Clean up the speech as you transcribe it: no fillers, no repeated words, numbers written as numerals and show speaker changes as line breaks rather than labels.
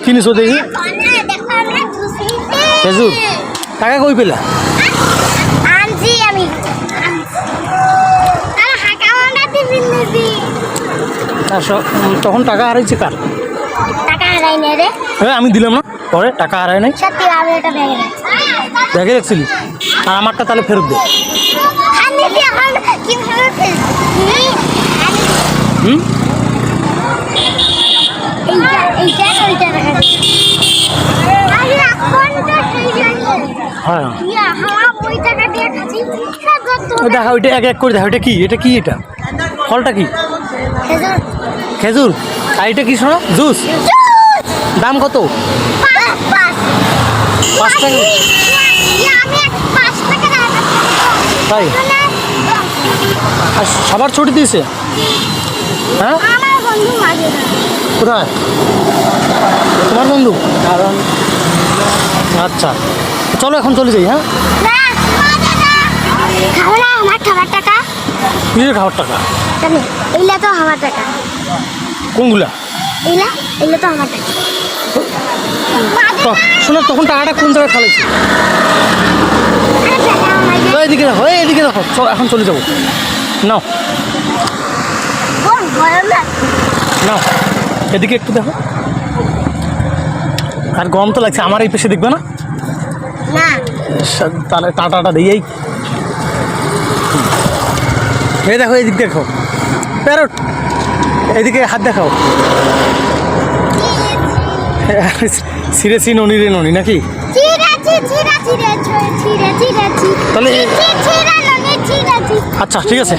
কি নিছো দেখি খেজুর টাকা কই পেলা
আনছি আমি
তখন টাকা হারাইছে কার
টাকা হারাই না রে
হ্যাঁ আমি দিলাম না পরে টাকা হারাই নাই
সত্যি আমি এটা ব্যাগে
দেখে রাখছিলি আর আমারটা তাহলে ফেরত দে
আমি এখন কিভাবে
হুম
এইটা রাখা আমি এখন তো সেই
হ্যাঁ
ইয়া হাওয়া ওই টাকা দিয়ে খাচ্ছি
দেখা ওইটা এক এক করে দেখা ওইটা কি এটা ফলটা কি
খেজুর
খেজুর আর এটা কি শোনো জুস দাম কত 5 টাকা তাই আর সবার ছুটি দিয়েছে হ্যাঁ কোথায় তোমার বন্ধু আচ্ছা চলো এখন চলে যাই হ্যাঁ
খাবার টাকা
কিসের খাবার টাকা
এইলা তো আমার টাকা
কোনগুলা
এইলা তো আমার টাকা
শোনো তখন টাকাটা কোন জায়গায় ফেলেছি এদিকে দেখো এদিকে দেখো চল এখন চলে যাবো নাও নাও এদিকে একটু দেখো আর গরম তো লাগছে আমার এই পেশে দেখবে না তাহলে টাটাটা দিয়েই এই দেখো এদিক দেখো প্যারট এদিকে হাত দেখাও সিরেছি ননি রে ননি নাকি তাহলে আচ্ছা ঠিক আছে